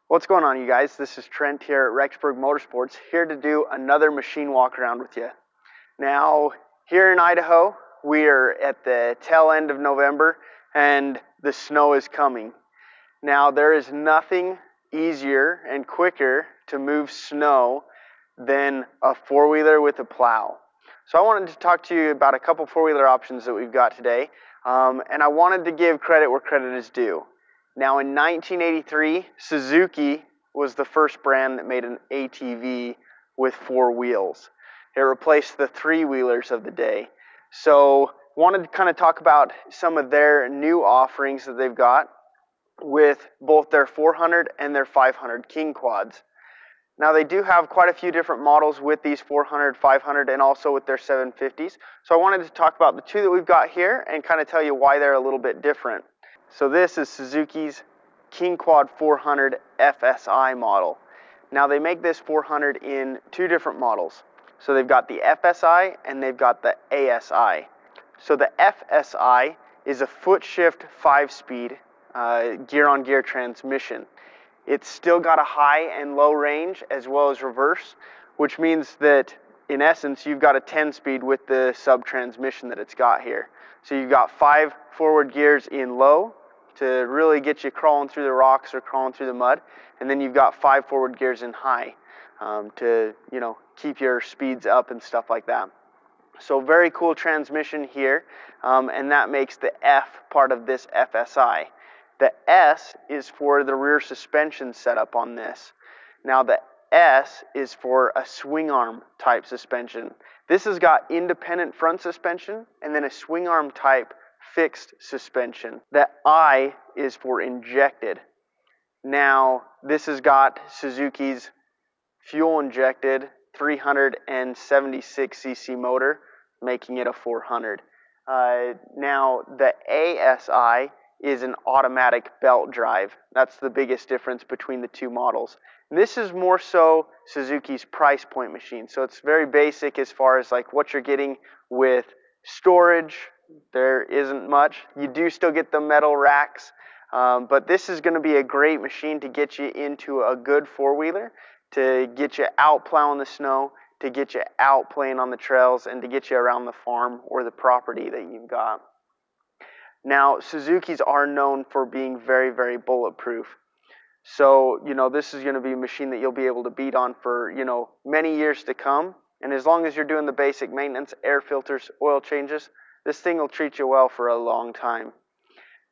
What's going on, you guys? This is Trent here at Rexburg Motorsports, here to do another machine walk around with you. Now, here in Idaho, we are at the tail end of November and the snow is coming. Now, there is nothing easier and quicker to move snow than a four-wheeler with a plow. So I wanted to talk to you about a couple four-wheeler options that we've got today, and I wanted to give credit where credit is due. Now, in 1983, Suzuki was the first brand that made an ATV with four wheels. It replaced the three-wheelers of the day. So, wanted to kind of talk about some of their new offerings that they've got with both their 400 and their 500 King Quads. Now, they do have quite a few different models with these 400, 500, and also with their 750s. So I wanted to talk about the two that we've got here and kind of tell you why they're a little bit different. So this is Suzuki's KingQuad 400 FSI model. Now, they make this 400 in two different models. So they've got the FSI and they've got the ASI. So the FSI is a foot shift 5-speed gear-on-gear transmission. It's still got a high and low range as well as reverse, which means that in essence you've got a 10-speed with the sub-transmission that it's got here. So you've got 5 forward gears in low to really get you crawling through the rocks or crawling through the mud, and then you've got 5 forward gears in high to keep your speeds up and stuff like that. So very cool transmission here, and that makes the F part of this FSI. The S is for the rear suspension setup on this. Now the S is for a swing arm type suspension. This has got independent front suspension and then a swing arm type fixed suspension. The I is for injected. Now this has got Suzuki's fuel injected 376cc motor, making it a 400. Now the ASI is an automatic belt drive. That's the biggest difference between the two models. This is more so Suzuki's price point machine. So it's very basic as far as like what you're getting with storage. There isn't much. You do still get the metal racks, but this is going to be a great machine to get you into a good four-wheeler, to get you out plowing the snow, to get you out playing on the trails, and to get you around the farm or the property that you've got. Now, Suzuki's are known for being very, very bulletproof. So, this is going to be a machine that you'll be able to beat on for, many years to come. And as long as you're doing the basic maintenance, air filters, oil changes, this thing will treat you well for a long time.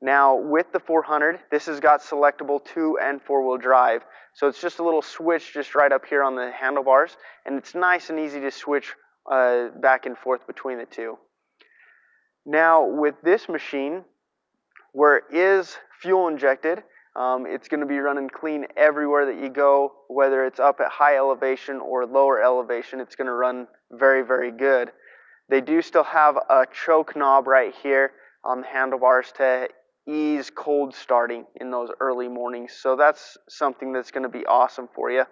Now, with the 400, this has got selectable 2- and 4-wheel drive. So it's just a little switch just right up here on the handlebars. And it's nice and easy to switch back and forth between the two. Now, with this machine, where it is fuel injected, it's going to be running clean everywhere that you go, whether it's up at high elevation or lower elevation. It's going to run very, very good. They do still have a choke knob right here on the handlebars to ease cold starting in those early mornings. So that's something that's going to be awesome for you.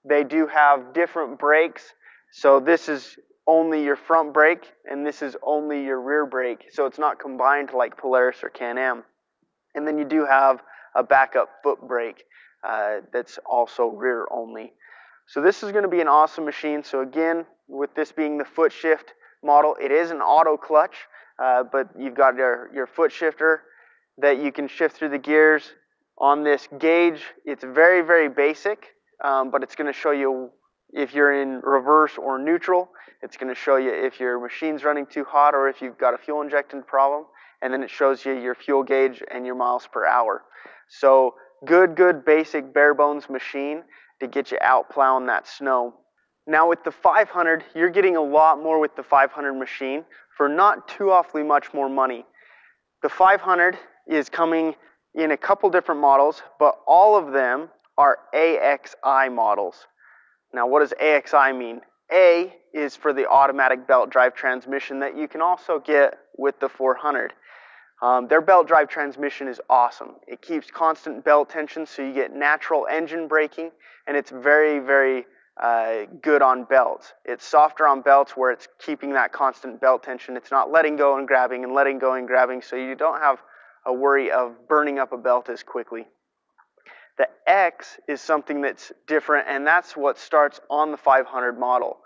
They do have different brakes. So this is only your front brake, and this is only your rear brake. So it's not combined like Polaris or Can-Am. And then you do have a backup foot brake that's also rear only. So this is going to be an awesome machine. So again, with this being the foot shift model, it is an auto clutch, but you've got your foot shifter that you can shift through the gears. On this gauge, it's very, very basic, but it's going to show you if you're in reverse or neutral. It's going to show you if your machine's running too hot or if you've got a fuel injection problem. And then it shows you your fuel gauge and your miles per hour. So good basic bare bones machine to get you out plowing that snow. Now with the 500, you're getting a lot more with the 500 machine for not too awfully much more money. The 500 is coming in a couple different models, but all of them are AXI models. Now what does AXI mean? A is for the automatic belt drive transmission that you can also get with the 400. Their belt drive transmission is awesome. It keeps constant belt tension, so you get natural engine braking, and it's very, very good on belts. It's softer on belts where it's keeping that constant belt tension. It's not letting go and grabbing and letting go and grabbing, so you don't have a worry of burning up a belt as quickly. The X is something that's different, and that's what starts on the 500 model.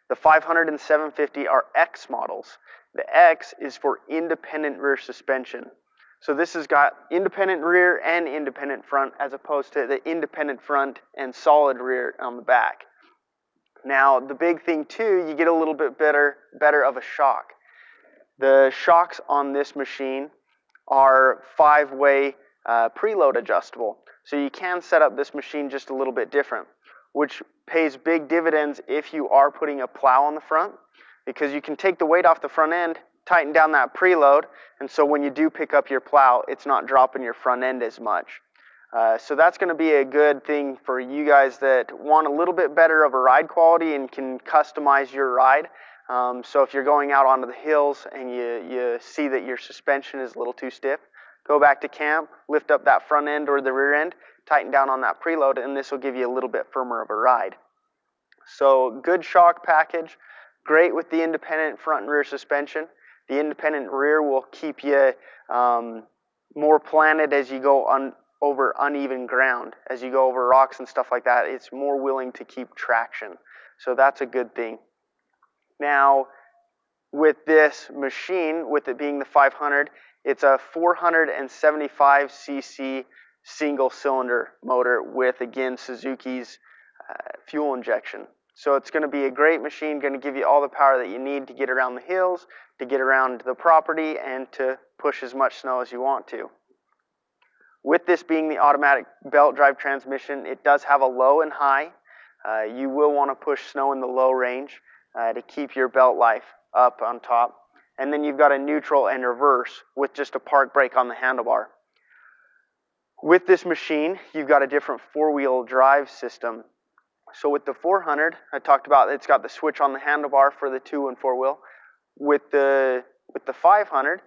The 500 and 750 are X models. The X is for independent rear suspension. So this has got independent rear and independent front, as opposed to the independent front and solid rear on the back. Now, the big thing too, you get a little bit better of a shock. The shocks on this machine are 5-way preload adjustable. So you can set up this machine just a little bit different, which pays big dividends if you are putting a plow on the front, because you can take the weight off the front end, tighten down that preload, and so when you do pick up your plow, it's not dropping your front end as much. So that's going to be a good thing for you guys that want a little bit better of a ride quality and can customize your ride. So if you're going out onto the hills and you see that your suspension is a little too stiff, go back to camp, lift up that front end or the rear end, tighten down on that preload, and this will give you a little bit firmer of a ride. So good shock package, great with the independent front and rear suspension. The independent rear will keep you more planted as you go over uneven ground. As you go over rocks and stuff like that, it's more willing to keep traction. So that's a good thing. Now, with this machine, with it being the 500, it's a 475cc single cylinder motor with, again, Suzuki's fuel injection. So it's going to be a great machine, going to give you all the power that you need to get around the hills, to get around the property, and to push as much snow as you want to. With this being the automatic belt drive transmission, it does have a low and high. You will want to push snow in the low range to keep your belt life up on top. And then you've got a neutral and reverse with just a park brake on the handlebar. With this machine, you've got a different four-wheel drive system. So with the 400, I talked about it's got the switch on the handlebar for the 2- and 4-wheel. With the 500,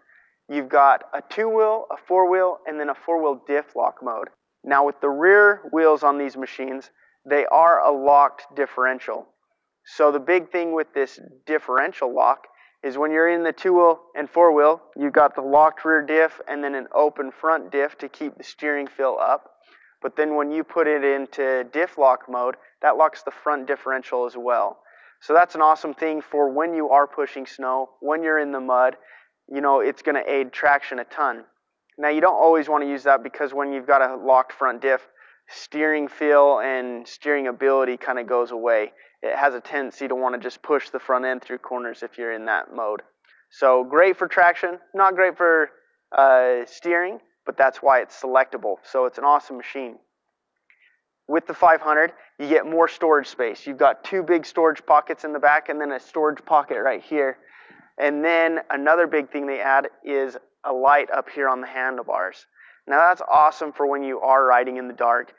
you've got a 2-wheel, a 4-wheel, and then a 4-wheel diff lock mode. Now with the rear wheels on these machines, they are a locked differential. So the big thing with this differential lock is when you're in the 2-wheel and 4-wheel, you've got the locked rear diff and then an open front diff to keep the steering feel up. But then when you put it into diff lock mode, that locks the front differential as well. So that's an awesome thing for when you are pushing snow, when you're in the mud, you know, it's going to aid traction a ton. Now you don't always want to use that, because when you've got a locked front diff, steering feel and steering ability kind of goes away. It has a tendency to want to just push the front end through corners if you're in that mode. So great for traction, not great for steering, but that's why it's selectable. So it's an awesome machine. With the 500, you get more storage space. You've got 2 big storage pockets in the back and then a storage pocket right here. And then another big thing they add is a light up here on the handlebars. Now that's awesome for when you are riding in the dark.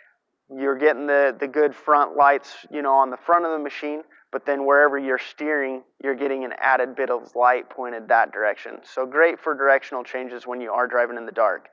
You're getting the good front lights, you know, on the front of the machine, but then wherever you're steering, you're getting an added bit of light pointed that direction. So great for directional changes when you are driving in the dark.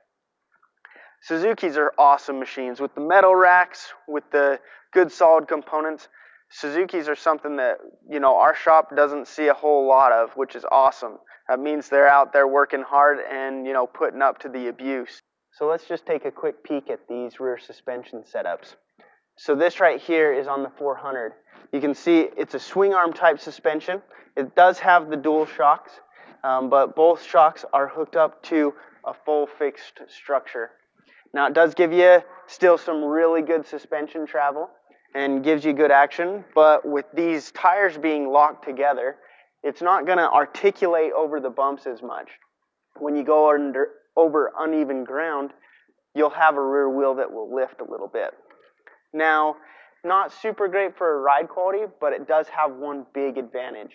Suzuki's are awesome machines with the metal racks, with the good solid components. Suzuki's are something that, you know, our shop doesn't see a whole lot of, which is awesome. That means they're out there working hard and, you know, putting up to the abuse. So let's just take a quick peek at these rear suspension setups. So this right here is on the 400. You can see it's a swing arm type suspension. It does have the dual shocks, but both shocks are hooked up to a full fixed structure. Now it does give you still some really good suspension travel and gives you good action, but with these tires being locked together, it's not going to articulate over the bumps as much. When you go over uneven ground, you'll have a rear wheel that will lift a little bit. Now, not super great for ride quality, but it does have one big advantage.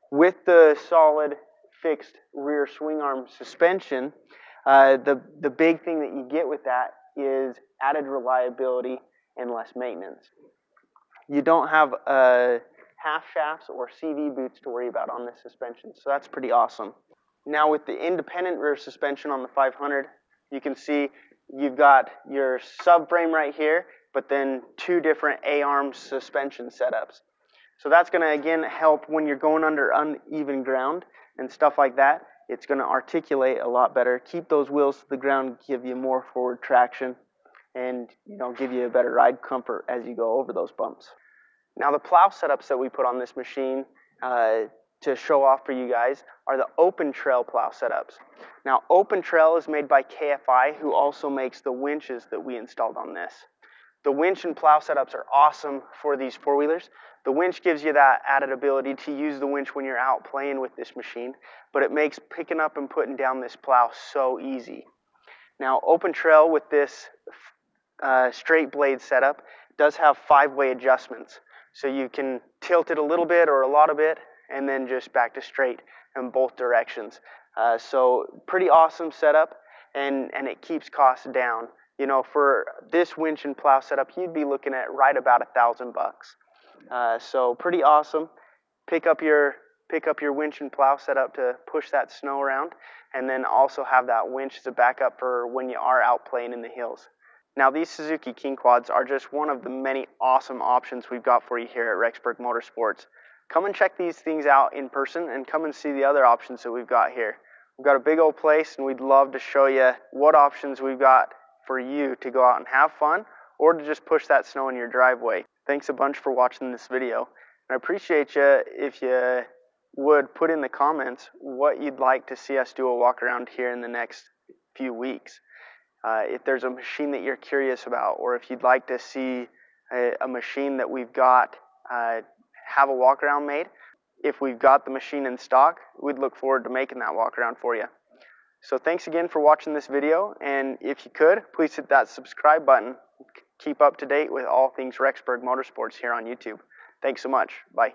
With the solid fixed rear swing arm suspension, the big thing that you get with that is added reliability and less maintenance. You don't have half shafts or CV boots to worry about on this suspension, so that's pretty awesome. Now with the independent rear suspension on the 500, you can see you've got your subframe right here, but then 2 different A-arm suspension setups. So that's going to, again, help when you're going under uneven ground and stuff like that. It's going to articulate a lot better, keep those wheels to the ground, give you more forward traction. and give you a better ride comfort as you go over those bumps. Now the plow setups that we put on this machine to show off for you guys are the open trail plow setups. Now open trail is made by KFI, who also makes the winches that we installed on this. The winch and plow setups are awesome for these four-wheelers. The winch gives you that added ability to use the winch when you're out playing with this machine, but it makes picking up and putting down this plow so easy. Now open trail with this straight blade setup does have 5-way adjustments. So you can tilt it a little bit or a lot of it, and then just back to straight in both directions. So pretty awesome setup, and it keeps costs down. For this winch and plow setup, you'd be looking at right about $1,000. So pretty awesome. Pick up your winch and plow setup to push that snow around, and then also have that winch as a backup for when you are out playing in the hills. Now these Suzuki King Quads are just one of the many awesome options we've got for you here at Rexburg Motorsports. Come and check these things out in person, and come and see the other options that we've got here. We've got a big old place, and we'd love to show you what options we've got for you to go out and have fun, or to just push that snow in your driveway. Thanks a bunch for watching this video, and I appreciate you if you would put in the comments what you'd like to see us do a walk around here in the next few weeks. If there's a machine that you're curious about, or if you'd like to see a machine that we've got have a walk around made, if we've got the machine in stock, we'd look forward to making that walk around for you. So thanks again for watching this video, and if you could, please hit that subscribe button. Keep up to date with all things Rexburg Motorsports here on YouTube. Thanks so much. Bye.